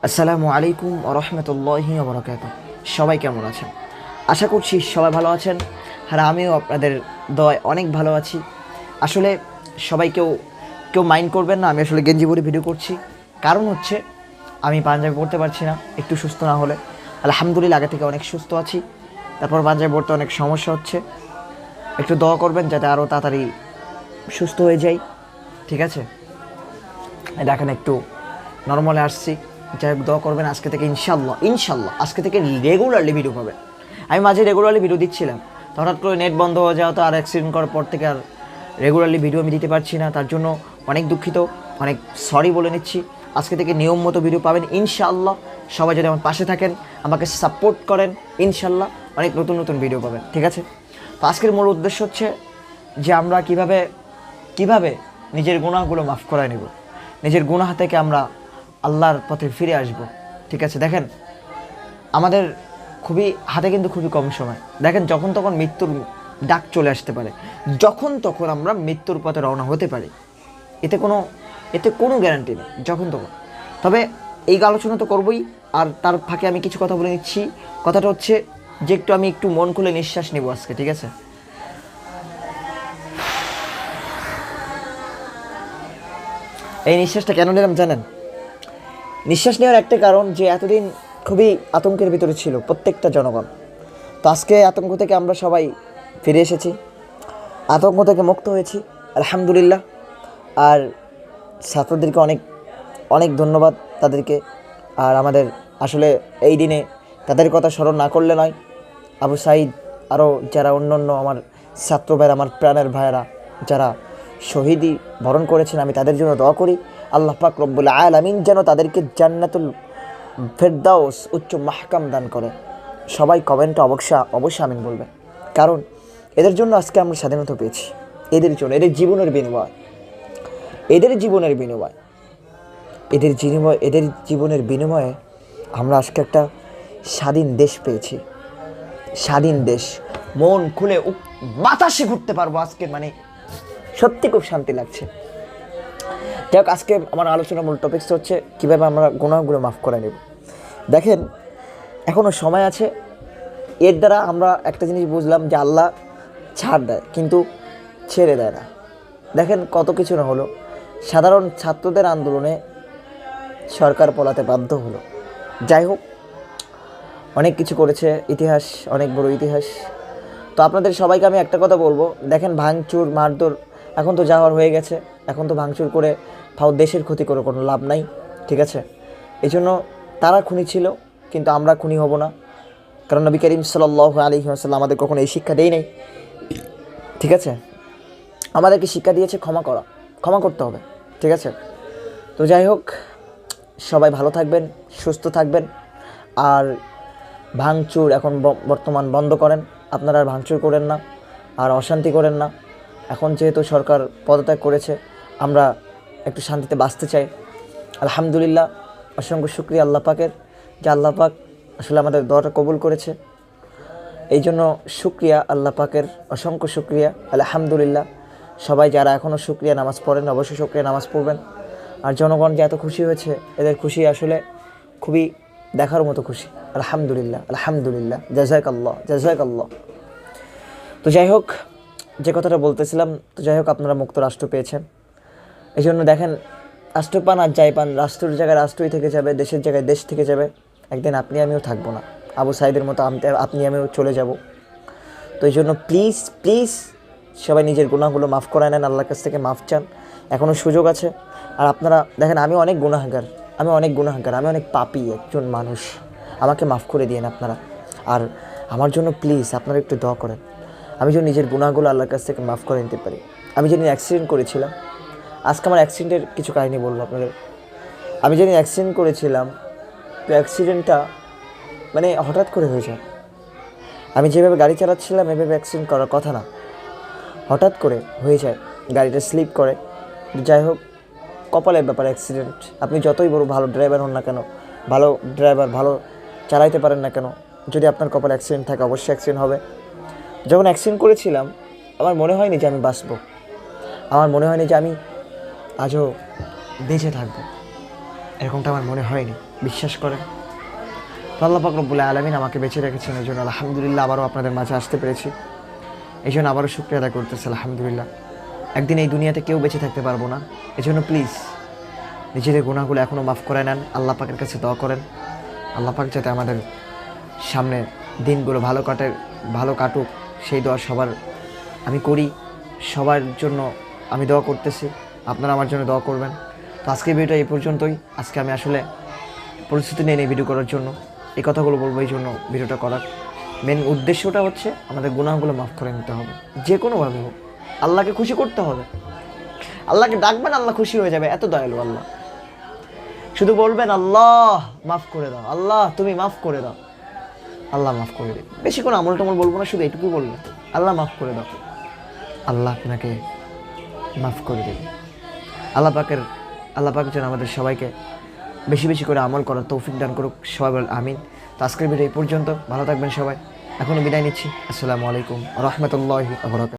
আসসালামু আলাইকুম ওয়া রাহমাতুল্লাহি ওয়া বারাকাতুহু। সবাই কেমন আছেন? আশা করছি সবাই ভালো আছেন। আর আমিও আপনাদের দয়ায় অনেক ভালো আছি। আসলে সবাই কেউ মাইন্ড করবেন না, আমি আসলে গেঞ্জি পরে ভিডিও করছি। কারণ হচ্ছে আমি পাঞ্জাবি পরতে পারছি না, একটু সুস্থ না হলে। আলহামদুলিল্লাহ আগে থেকে অনেক সুস্থ আছি। তারপর পাঞ্জাবি পরতে অনেক সমস্যা হচ্ছে। একটু দোয়া করবেন যাতে আরও তাড়াতাড়ি সুস্থ হয়ে যাই, ঠিক আছে? দেখেন একটু নর্মালে আসছি, যাই হোক দোয়া করবেন। আজকে থেকে ইনশাল্লাহ আজকে থেকে রেগুলারলি ভিডিও পাবেন। আমি মাঝে রেগুলারলি ভিডিও দিচ্ছিলাম, তো হঠাৎ করে নেট বন্ধ হয়ে যাওয়া, তো আর অ্যাক্সিডেন্ট করার পর থেকে আর রেগুলারলি ভিডিও আমি দিতে পারছি না। তার জন্য অনেক দুঃখিত, অনেক সরি বলে নিচ্ছি। আজকে থেকে নিয়ম মতো ভিডিও পাবেন ইনশাল্লাহ। সবাই যদি আমার পাশে থাকেন, আমাকে সাপোর্ট করেন, ইনশাল্লাহ অনেক নতুন নতুন ভিডিও পাবেন, ঠিক আছে? তো আজকের মূল উদ্দেশ্য হচ্ছে যে আমরা কিভাবে নিজের গুনাহগুলো মাফ করায় নেব, নিজের গুনাহ থেকে আমরা আল্লাহর পথে ফিরে আসব, ঠিক আছে? দেখেন আমাদের হাতে কিন্তু খুবই কম সময়। দেখেন যখন তখন মৃত্যুর ডাক চলে আসতে পারে, যখন তখন আমরা মৃত্যুর পথে রওনা হতে পারি। এতে কোনো গ্যারান্টি নেই, যখন তখন। তবে এই আলোচনা তো করবই, আর তার ফাঁকে আমি কিছু কথা বলে নিচ্ছি। কথাটা হচ্ছে যে আমি একটু মন খুলে নিঃশ্বাস নেব আজকে, ঠিক আছে? এই নিঃশ্বাসটা কেন নিলাম জানেন? নিঃশ্বাস নেওয়ার একটা কারণ, যে এতদিন খুবই আতঙ্কের ভিতরে ছিল প্রত্যেকটা জনগণ। তো আজকে আতঙ্ক থেকে আমরা সবাই ফিরে এসেছি, আতঙ্ক থেকে মুক্ত হয়েছি, আলহামদুলিল্লাহ। আর ছাত্রদেরকে অনেক অনেক ধন্যবাদ তাদেরকে। আর আমাদের আসলে এই দিনে তাদের কথা স্মরণ না করলে নয়। আবু সাঈদ, আরও যারা অন্য আমার ছাত্র ভাইয়েরা, আমার প্রাণের ভাইয়েরা যারা শহীদি বরণ করেছেন, আমি তাদের জন্য দোয়া করি। আল্লাহ পাক রব্বুল আলামিন যেন তাদেরকে জান্নাতুল ফেরদাউস উচ্চ মাহকাম দান করে। সবাই কমেন্টে অবশ্যই আমিন বলবে, কারণ এদের জন্য আজকে আমরা স্বাধীনতা পেয়েছি। এদের জন্য, এদের জীবনের বিনিময়ে আমরা আজকে একটা স্বাধীন দেশ পেয়েছি। স্বাধীন দেশ, মন খুলে বাতাসে ঘুরতে পারবো আজকে, মানে সত্যি খুব শান্তি লাগছে। যাই হোক, আজকে আমার আলোচনার মূল টপিকস হচ্ছে কীভাবে আমরা গুনাহগুলো মাফ করে নেব। দেখেন এখনও সময় আছে। এর দ্বারা আমরা একটা জিনিস বুঝলাম যে আল্লাহ ছাড় দেয় কিন্তু ছেড়ে দেয় না। দেখেন কত কিছু না হলো, সাধারণ ছাত্রদের আন্দোলনে সরকার পলাতে বাধ্য হলো। যাই হোক, অনেক কিছু করেছে, ইতিহাস, অনেক বড় ইতিহাস। তো আপনাদের সবাইকে আমি একটা কথা বলবো, দেখেন ভাঙচুর মারধর এখন তো যাওয়ার হয়ে গেছে। এখন তো ভাঙচুর করে দেশের ক্ষতি করে কোনো লাভ নাই, ঠিক আছে? এই জন্য তারা খুনি ছিল, কিন্তু আমরা খুনি হব না। কারণ নবী করিম সাল্লাল্লাহু আলাইহি ওয়াসাল্লাম আমাদের কখনো এই শিক্ষা দেয় নাই, ঠিক আছে? আমাদেরকে শিক্ষা দিয়েছে ক্ষমা করতে হবে, ঠিক আছে? তো যাই হোক, সবাই ভালো থাকবেন, সুস্থ থাকবেন। আর ভাঙচুর এখন বর্তমান বন্ধ করেন। আপনারা আর ভাঙচুর করেন না, আর অশান্তি করেন না। এখন যেহেতু সরকার পদত্যাগ করেছে, আমরা একটু শান্তিতে বাঁচতে চাই। আলহামদুলিল্লাহ, অসংখ্য শুকরিয়া আল্লাহ পাকের, যে আল্লাহ পাক আসলে আমাদের দোয়াটা কবুল করেছে। এই জন্য শুকরিয়া আল্লাহ পাকের, অসংখ্য শুকরিয়া, আলহামদুলিল্লাহ। সবাই যারা এখনও শুকরিয়া নামাজ পড়েন, অবশ্যই শুকরিয়া নামাজ পড়বেন। আর জনগণ যে এত খুশি হয়েছে, এদের খুশি আসলে খুবই দেখার মতো খুশি। আলহামদুলিল্লাহ, জাযাকাল্লাহ। তো যাই হোক, যে কথাটা বলতেছিলাম, তো যাই হোক, আপনারা মুক্ত রাষ্ট্র পেয়েছেন। এই জন্য দেখেন, রাষ্ট্র পান আর যাই পান, রাষ্ট্রের জায়গায় রাষ্ট্রই থেকে যাবে, দেশের জায়গায় দেশ থেকে যাবে। একদিন আপনি আমিও থাকবো না, আবু সাঈদের মতো আপনি আমিও চলে যাব। তো এই জন্য প্লিজ সবাই নিজের গুনাহগুলো মাফ করায় নেন, আল্লাহর কাছ থেকে মাফ চান, এখনও সুযোগ আছে। আর আপনারা দেখেন, আমি অনেক গুনাহগার, আমি অনেক পাপী একজন মানুষ। আমাকে মাফ করে দিয়েন আপনারা। আর আমার জন্য প্লিজ আপনারা একটু দোয়া করেন, আমি যেন নিজের গুনাহগুলো আল্লাহর কাছ থেকে মাফ করে নিতে পারি। আমি যেদিন অ্যাক্সিডেন্ট করেছিলাম, আজকে আমার অ্যাক্সিডেন্টের কিছু কাহিনী বলবো আপনাদের। আমি যেদিন অ্যাক্সিডেন্ট করেছিলাম, তো অ্যাক্সিডেন্টটা মানে হঠাৎ করে হয়ে যায়। আমি যেভাবে গাড়ি চালাচ্ছিলাম এভাবে অ্যাক্সিডেন্ট করার কথা না, হঠাৎ করে হয়ে যায়, গাড়িটা স্লিপ করে। যাই হোক, কপালের ব্যাপার অ্যাক্সিডেন্ট। আপনি যতই ভালো ড্রাইভার হন না কেন, ভালো চালাইতে পারেন না কেন, যদি আপনার কপালে অ্যাক্সিডেন্ট থাকে, অবশ্যই অ্যাক্সিডেন্ট হবে। যখন অ্যাক্সিডেন্ট করেছিলাম, আমার মনে হয়নি যে আমি বাঁচব, আমার মনে হয়নি যে আমি আজও বেঁচে থাকব। এরকমটা আমার মনে হয়নি, বিশ্বাস করেন। তো আল্লাহ পাক রব্বুল আলামিন আমাকে বেঁচে রেখেছেন, এই জন্য আলহামদুলিল্লাহ আবারও আপনাদের মাঝে আসতে পেরেছি, এই জন্য আবারও শুকরিয়া আদায় করতেছি আলহামদুলিল্লাহ। একদিন এই দুনিয়াতে কেউ বেঁচে থাকতে পারবো না, এই জন্য প্লিজ নিজেদের গুনাহগুলো এখনও মাফ করে নেন, আল্লাহ পাকের কাছে দোয়া করেন আল্লাহ পাক যাতে আমাদের সামনে দিনগুলো ভালো কাটুক, সেই দোয়া সবার আমি করি, সবার জন্য আমি দোয়া করতেছি, আপনারা আমার জন্য দোয়া করবেন। তো আজকের ভিডিওটা এই পর্যন্তই। আজকে আমি আসলে পরিস্থিতি নেই ভিডিও করার জন্য, এই কথাগুলো বলবো, এই জন্য ভিডিওটা করার মেন উদ্দেশ্যটা হচ্ছে আমাদের গুনাহগুলো মাফ করে নিতে হবে, যে কোনোভাবে হোক। আল্লাহকে খুশি করতে হবে, আল্লাহকে ডাকবেন, আল্লাহ খুশি হয়ে যাবে, এত দয়ালু আল্লাহ। শুধু বলবেন আল্লাহ মাফ করে দাও, আল্লাহ তুমি মাফ করে দাও, আল্লাহ মাফ করে দেবে। বেশি কোনো আমল টমল বলবো না, শুধু এইটুকু বলবেন আল্লাহ মাফ করে দাও, আল্লাহ আপনাকে মাফ করে দেবে। আল্লাহ পাক যেন আমাদের সবাইকে বেশি বেশি করে আমল করার তৌফিক দান করুক, সবাই বল আমিন। তো আজকের ভিডিও এই পর্যন্ত, ভালো থাকবেন সবাই, এখনই বিদায় নিচ্ছি। আসসালামু আলাইকুম ওয়া রাহমাতুল্লাহি ওয়া বারাকাতুহু।